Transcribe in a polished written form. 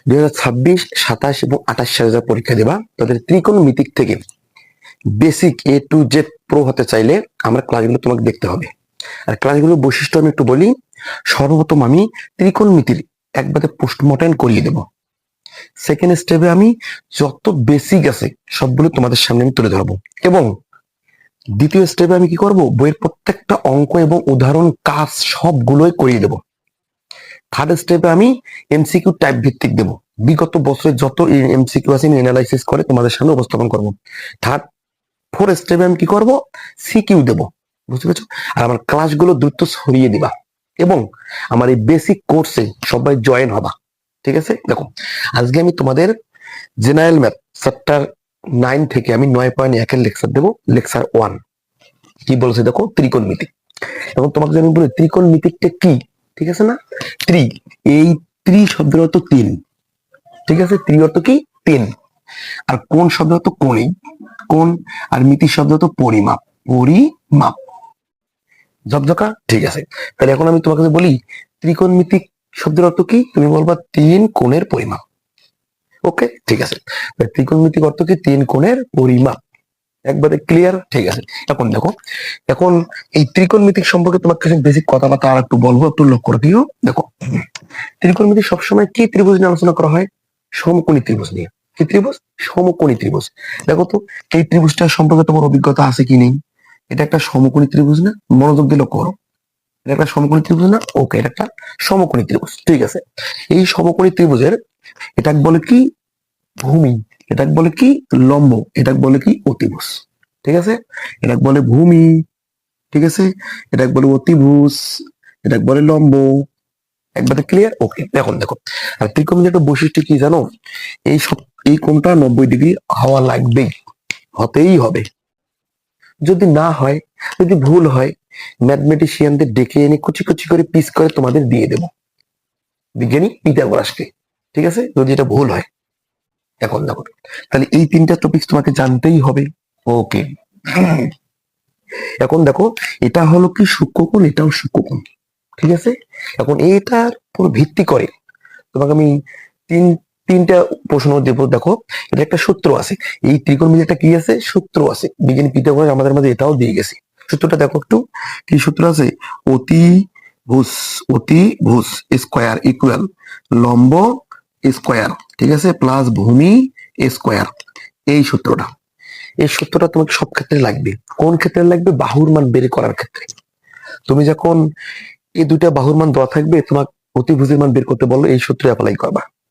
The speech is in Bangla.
2026, 27 এবং 28 সালে যারা পরীক্ষা দেবা তাদের ত্রিকোণমিতিক থেকে basic A to Z pro হতে চাইলে আমার ক্লাসগুলো তোমাকে দেখতে হবে। আর ক্লাসগুলোর বৈশিষ্ট্য আমি একটু বলি। সর্বপ্রথম আমি ত্রিকোণমিতির একবারে পোস্টমর্টেম করিয়ে দেবো। সেকেন্ড স্টেপে আমি যত বেসিক আছে সবগুলো তোমাদের সামনে আমি তুলে ধরবো, এবং দ্বিতীয় স্টেপে আমি কি করব, বইয়ের প্রত্যেকটা অঙ্ক এবং উদাহরণ কাজ সবগুলোই করিয়ে দেবো। থার্ড স্টেপে আমি এমসিকিউ টাইপ ভিত্তিক দেবো, বিগত বছরে যত এমসিকিউ আছে এনালাইসিস করে তোমাদের সামনে উপস্থাপন করবো। ফোর স্টেপে আমি কি করব, সিকিউ দেবো। বুঝতে পেরেছো? আর আমার ক্লাসগুলো দ্রুত ছড়িয়ে দিবা, এবং আমার এই বেসিক কোর্সে সবাই জয়েন হবা। ঠিক আছে? দেখো, আজকে আমি তোমাদের জেনারেল ম্যাথ চ্যাপ্টার 9 থেকে আমি 9.1 এর লেকচার দেবো। লেকচার 1 কি বলছে দেখো, ত্রিকোণমিতি। এবং তোমাকে আমি বলি ত্রিকোণমিতিকটা কি, ঠিক আছে না? এই শব্দের অর্থ 3। ঠিক আছে? অর্থ কি? 3। আর কোন শব্দ অর্থ কোণই, কোণ। আর মিতি শব্দ অর্থ পরিমাপ, পরিমাপ। ঝকঝকা? ঠিক আছে। তাহলে এখন আমি তোমাকে বলি ত্রিকোণমিতিক শব্দের অর্থ কি, তুমি বলবা 3 কোণের পরিমাপ। ওকে, ঠিক আছে। ত্রিকোণমিতিক অর্থ কি? 3 কোণের পরিমাপ। একবারে ক্লিয়ার? ঠিক আছে। এখন দেখো, এখন এই ত্রিকোণমিতিক সম্পর্কে তোমার কাছে বেসিক কথাবার্তা আর একটু বলবো, একটু লক্ষ্য রাখিও। দেখো, ত্রিকোণমিতি সবসময় কি ত্রিভুজ নিয়ে আলোচনা করা হয়? সমকোণী ত্রিভুজ নিয়ে। কি ত্রিভুজ? সমকোণী ত্রিভুজ। দেখো তো, এই ত্রিভুজটার সম্পর্কে তোমার অভিজ্ঞতা আছে কি নেই? এটা একটা সমকোণী ত্রিভুজ না? মনোযোগ দিয়ে লক্ষ্য করো। এটা একটা সমকোণী ত্রিভুজ না? ওকে, এটা একটা সমকোণী ত্রিভুজ। ঠিক আছে। এই সমকোণী ত্রিভুজের এটা বলে কি? ভূমি। এটা বলে কি? লম্ব। এটা বলে কি? অতিভুজ। ঠিক আছে? এটা বলে ভূমি। ঠিক আছে? এটা বলে অতিভুজ। এটা বলে লম্ব। একবারে ক্লিয়ার? ওকে। এখন দেখো, আর ত্রিকোণমিতির একটা বৈশিষ্ট্য কি জানো? এই কোণটা 90 ডিগ্রি হওয়া লাগবে, হতেই হবে। যদি না হয়, যদি ভুল হয়, ম্যাথমেটিশিয়ানদের ডেকে এনে কুচি কুচি করে পিস করে তোমাদের দিয়ে দেব, বিজ্ঞানী পিথাগোরাসকে। ঠিক আছে? যদি এটা ভুল হয়। এখন দেখো, তাহলে এই 3টা টপিক তোমাকে জানতেই হবে। ওকে। এখন দেখো, এটা হলো কি সূক্ষ্মকোণ, এটাও সূক্ষ্মকোণ। ঠিক আছে? এখন এটার উপর ভিত্তি করে তোমাকে আমি তিনটা প্রশ্ন দেব। দেখো, এটা একটা সূত্র আছে, এই ত্রিকোণমিতির একটা কি আছে? সূত্র আছে। বিজ্ঞানী পিথাগোরাস আমাদের মাঝে এটাও দিয়ে গেছে। সূত্রটা দেখো একটু, কি সূত্র আছে? অতিভুজ স্কোয়ার ইকুয়াল লম্ব স্কোয়ার, ঠিক আছে, প্লাস ভূমি স্কোয়ার। এই সূত্রটা তোমাকে সব ক্ষেত্রে লাগবে। কোন ক্ষেত্রে লাগবে? বাহুর মান বের করার ক্ষেত্রে। তুমি যখন এই দুইটা বাহুর মান দেওয়া থাকবে, তোমার অতিভুজের মান বের করতে বললো, এই সূত্রে অ্যাপ্লাই করবা।